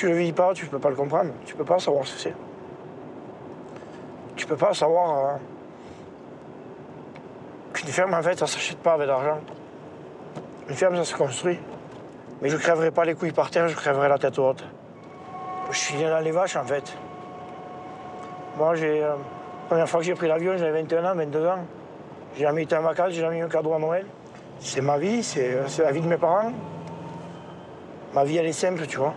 tu le vis pas, tu peux pas le comprendre. Tu peux pas savoir ce que c'est. Tu peux pas savoir qu'une ferme, en fait, ça s'achète pas avec de l'argent. Une ferme, ça se construit. Mais je crèverai pas les couilles par terre, je crèverai la tête haute. Je suis né dans les vaches, en fait. Moi, la première fois que j'ai pris l'avion, j'avais 21 ans, 22 ans. J'ai jamais été en vacances, j'ai jamais eu un cadeau à Noël. C'est ma vie, c'est la vie de mes parents. Ma vie, elle est simple, tu vois.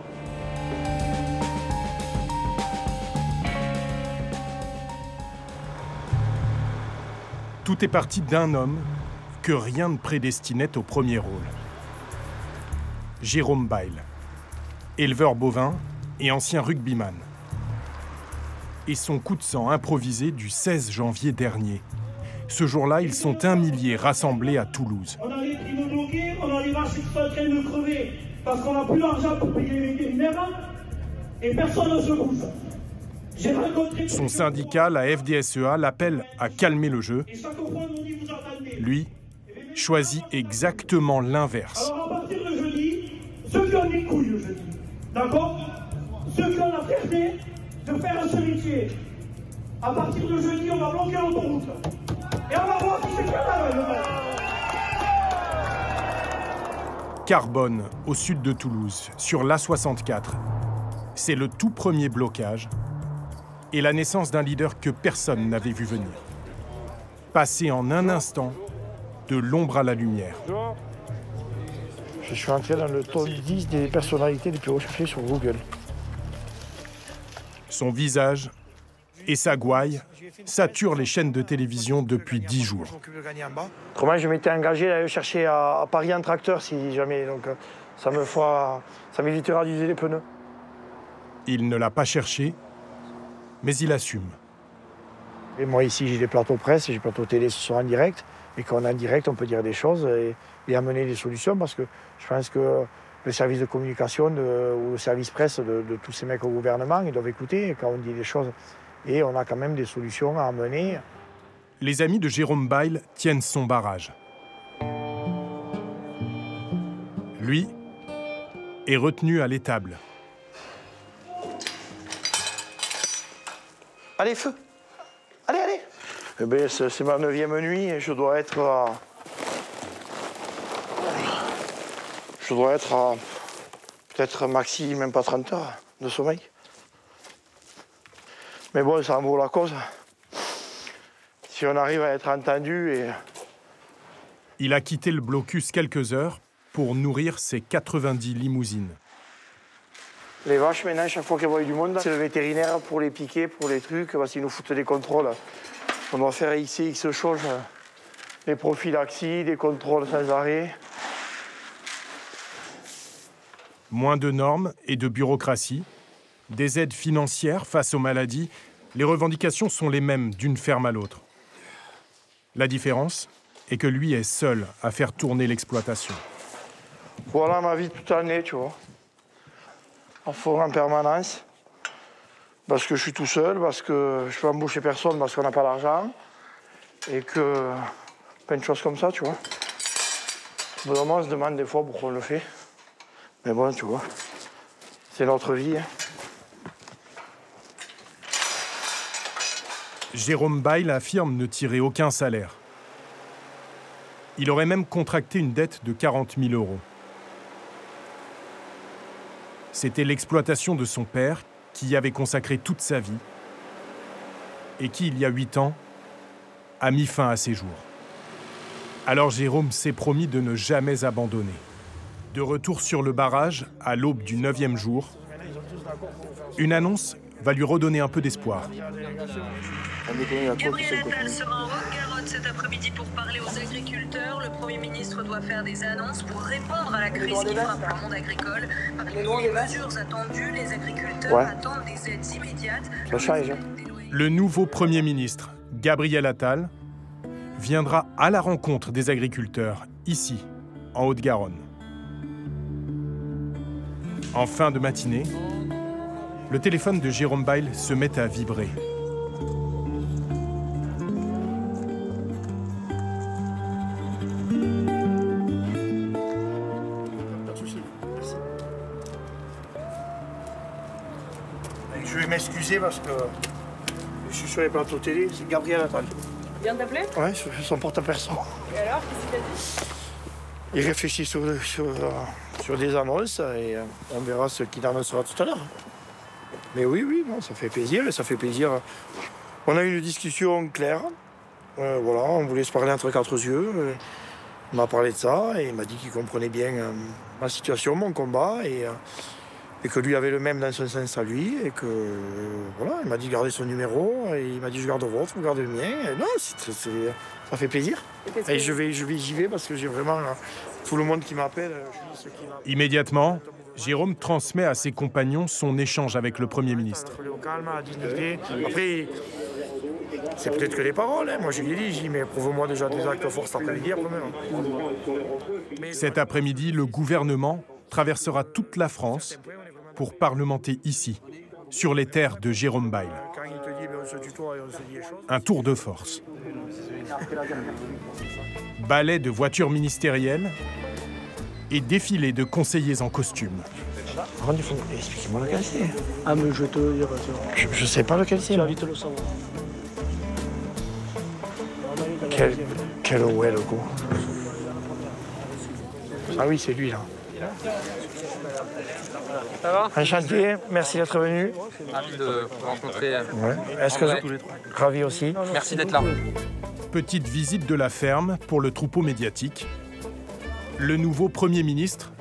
Tout est parti d'un homme que rien ne prédestinait au premier rôle. Jérôme Bail, éleveur bovin et ancien rugbyman. Et son coup de sang improvisé du 16 janvier dernier. Ce jour-là, ils sont 1 millier rassemblés à Toulouse. On a les prix bloqués, on a les vaches qui sont en train de crever parce qu'on n'a plus d'argent pour payer les vétérinaires et personne ne se bouge. J'ai rencontré... Son syndicat, la FDSEA, l'appelle à calmer le jeu. Lui choisit exactement l'inverse. Alors à partir de jeudi, ceux qui ont des couilles le jeudi, d'accord? Ceux qui ont la fierté de faire ce métier, à partir de jeudi, on va bloquer l'autoroute. Et on va voir si c'est capable. Carbone, au sud de Toulouse, sur l'A64. C'est le tout premier blocage et la naissance d'un leader que personne n'avait vu venir. Passer en un instant de l'ombre à la lumière. Je suis entré dans le top 10 des personnalités les plus recherchées sur Google. Son visage et sa gouaille saturent les chaînes de télévision depuis 10 jours. Autrement, je m'étais engagé à aller chercher à Paris un tracteur si jamais, donc ça m'évitera d'user les pneus. Il ne l'a pas cherché, mais il assume. Et moi ici, j'ai des plateaux presse, j'ai des plateaux télé, ce sont en direct. Et quand on est en direct, on peut dire des choses et amener des solutions parce que je pense que le service de communication ou le service presse de tous ces mecs au gouvernement, ils doivent écouter quand on dit des choses. Et on a quand même des solutions à amener. Les amis de Jérôme Bail tiennent son barrage. Lui est retenu à l'étable. Allez, feu! Allez, allez! Eh bien, c'est ma 9e nuit et je dois être à peut-être maxi, même pas 30 heures de sommeil. Mais bon, ça en vaut la cause. Si on arrive à être entendu et... Il a quitté le blocus quelques heures pour nourrir ses 90 limousines. Les vaches, maintenant, chaque fois qu'elles voient du monde, c'est le vétérinaire pour les piquer, pour les trucs, parce qu'ils nous foutent des contrôles. On doit faire X choses, des prophylaxies, des contrôles sans arrêt. Moins de normes et de bureaucratie, des aides financières face aux maladies, les revendications sont les mêmes d'une ferme à l'autre. La différence est que lui est seul à faire tourner l'exploitation. Voilà ma vie toute l'année, tu vois. En fond en permanence. Parce que je suis tout seul, parce que je peux embaucher personne, parce qu'on n'a pas d'argent. Et que... plein de choses comme ça, tu vois. Vraiment, on se demande des fois pourquoi on le fait. Mais bon, tu vois, c'est notre vie. Hein. Jérôme Bail affirme ne tirer aucun salaire. Il aurait même contracté une dette de 40 000 €. C'était l'exploitation de son père qui y avait consacré toute sa vie et qui, il y a 8 ans, a mis fin à ses jours. Alors Jérôme s'est promis de ne jamais abandonner. De retour sur le barrage, à l'aube du 9e jour, une annonce va lui redonner un peu d'espoir. Gabriel Attal sera en Haute-Garonne cet après-midi pour parler aux agriculteurs. Le Premier ministre doit faire des annonces pour répondre à la crise qui frappe le monde agricole. Parmi les mesures attendues, les agriculteurs attendent des aides immédiates. Ça change. Le nouveau Premier ministre, Gabriel Attal, viendra à la rencontre des agriculteurs, ici, en Haute-Garonne. En fin de matinée, le téléphone de Jérôme Bail se met à vibrer. Je vais m'excuser parce que je suis sur les plateaux télé, c'est Gabriel Attal. Il vient d'appeler? Ouais, sur son porte-à-personne. Et alors, qu'est-ce qu'il t'a dit? Il réfléchit sur des annonces et on verra ce qu'il annoncera tout à l'heure. Mais oui, bon, ça fait plaisir et ça fait plaisir. On a eu une discussion claire. Voilà, on voulait se parler entre quatre yeux. Il m'a parlé de ça et il m'a dit qu'il comprenait bien ma situation, mon combat et que lui avait le même dans son sens à lui et que voilà, il m'a dit de garder son numéro et il m'a dit je garde le vôtre, vous gardez le mien. Et non, ça fait plaisir. Et j'y vais parce que j'ai vraiment tout le monde qui m'appelle. Immédiatement, Jérôme transmet à ses compagnons son échange avec le Premier ministre. Au calme, à la dignité. Après, c'est peut-être que des paroles. Moi, je lui ai dit, mais prouve-moi déjà des actes forts cet après-midi. Cet après-midi, le gouvernement traversera toute la France pour parlementer ici, sur les terres de Jérôme Bail. Un tour de force. Ballet de voitures ministérielles et défilé de conseillers en costume. Expliquez-moi lequel c'est. Ah, mais je vais te le dire. Je sais pas lequel c'est. Tu vas vite le savoir. Quel ouais, le coup. Ah oui, c'est lui, là. Ça va? Enchanté, merci d'être venu. Ravi de vous rencontrer. Ouais. Est-ce que ravi aussi. Merci d'être là. Petite visite de la ferme pour le troupeau médiatique. Le nouveau Premier ministre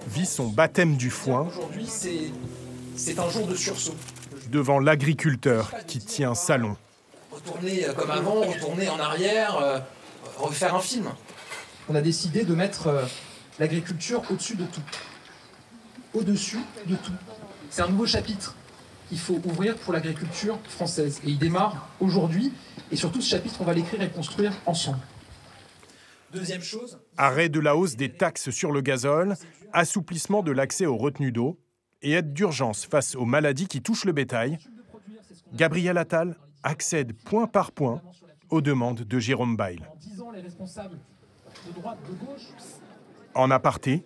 vit son baptême du foin. Aujourd'hui, c'est un jour de sursaut. Devant l'agriculteur qui tient salon. Retourner comme avant, retourner en arrière, refaire un film. On a décidé de mettre l'agriculture au-dessus de tout. Au-dessus de tout. C'est un nouveau chapitre qu'il faut ouvrir pour l'agriculture française. Et il démarre aujourd'hui. Et surtout, ce chapitre, on va l'écrire et le construire ensemble. Deuxième chose... Arrêt de la hausse des taxes sur le gazole, assouplissement de l'accès aux retenues d'eau et aide d'urgence face aux maladies qui touchent le bétail. Gabriel Attal accède point par point aux demandes de Jérôme Bail. En aparté,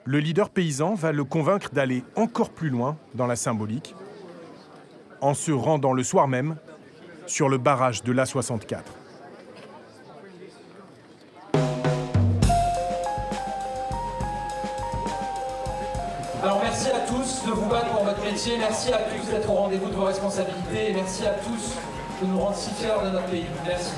le leader paysan va le convaincre d'aller encore plus loin dans la symbolique en se rendant le soir même sur le barrage de l'A64. Alors merci à tous de vous battre pour votre métier, merci à tous d'être au rendez-vous de vos responsabilités et merci à tous de nous rendre si fiers de notre pays. Merci.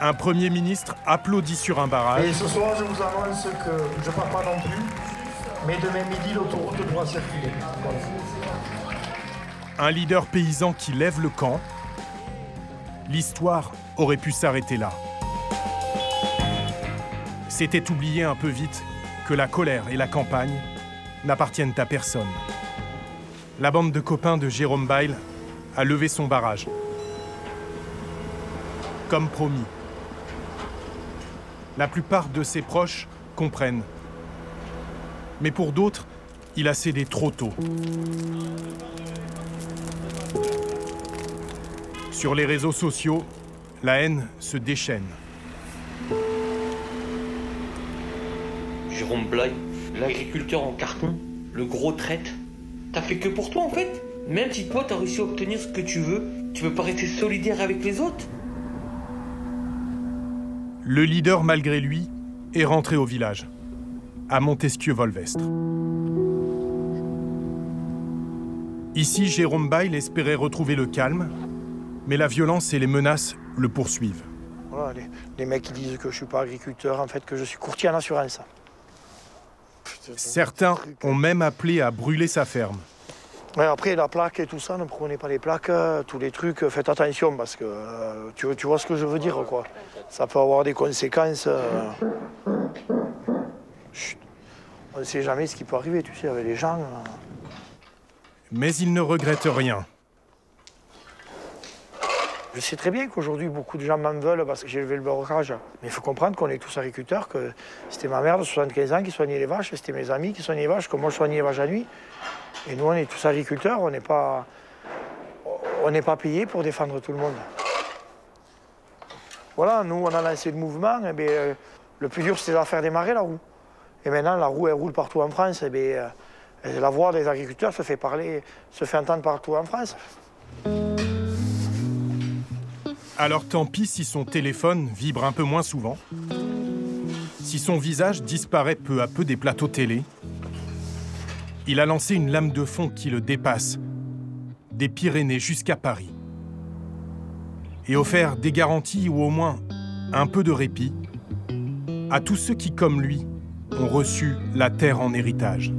Un Premier ministre applaudi sur un barrage. Et ce soir, je vous annonce que je ne pars pas non plus, mais demain midi, l'autoroute doit circuler. Voilà. Un leader paysan qui lève le camp. L'histoire aurait pu s'arrêter là. C'était oublier un peu vite que la colère et la campagne n'appartiennent à personne. La bande de copains de Jérôme Bail a levé son barrage. Comme promis. La plupart de ses proches comprennent. Mais pour d'autres, il a cédé trop tôt. Sur les réseaux sociaux, la haine se déchaîne. Jérôme Bail, l'agriculteur en carton, le gros traite. T'as fait que pour toi en fait. Même si toi t'as réussi à obtenir ce que tu veux pas rester solidaire avec les autres? Le leader, malgré lui, est rentré au village, à Montesquieu-Volvestre. Ici, Jérôme Bail espérait retrouver le calme, mais la violence et les menaces le poursuivent. Voilà, les mecs qui disent que je ne suis pas agriculteur, en fait, que je suis courtier en assurance. Certains ont même appelé à brûler sa ferme. Ouais, après, la plaque et tout ça, ne prenez pas les plaques, tous les trucs, faites attention parce que tu vois ce que je veux dire, quoi. Ça peut avoir des conséquences. Chut. On ne sait jamais ce qui peut arriver, tu sais, avec les gens. Mais il ne regrette rien. Je sais très bien qu'aujourd'hui, beaucoup de gens m'en veulent parce que j'ai élevé le barrage. Mais il faut comprendre qu'on est tous agriculteurs, que c'était ma mère de 75 ans qui soignait les vaches, c'était mes amis qui soignaient les vaches, comme moi je soignais les vaches la nuit. Et nous, on est tous agriculteurs, on n'est pas payés pour défendre tout le monde. Voilà, nous, on a lancé le mouvement, et bien, le plus dur, c'était de la faire démarrer, la roue. Et maintenant, la roue, elle roule partout en France, et bien, Et la voix des agriculteurs se fait entendre partout en France. Alors tant pis si son téléphone vibre un peu moins souvent, si son visage disparaît peu à peu des plateaux télé. Il a lancé une lame de fond qui le dépasse, des Pyrénées jusqu'à Paris, et offert des garanties ou au moins un peu de répit à tous ceux qui, comme lui, ont reçu la terre en héritage.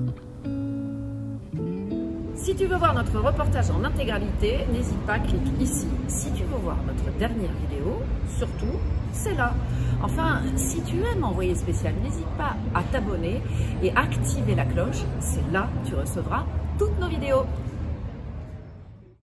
Si tu veux voir notre reportage en intégralité, n'hésite pas, clique ici. Si tu veux voir notre dernière vidéo, surtout, c'est là. Enfin, si tu aimes Envoyé spécial, n'hésite pas à t'abonner et activer la cloche. C'est là que tu recevras toutes nos vidéos.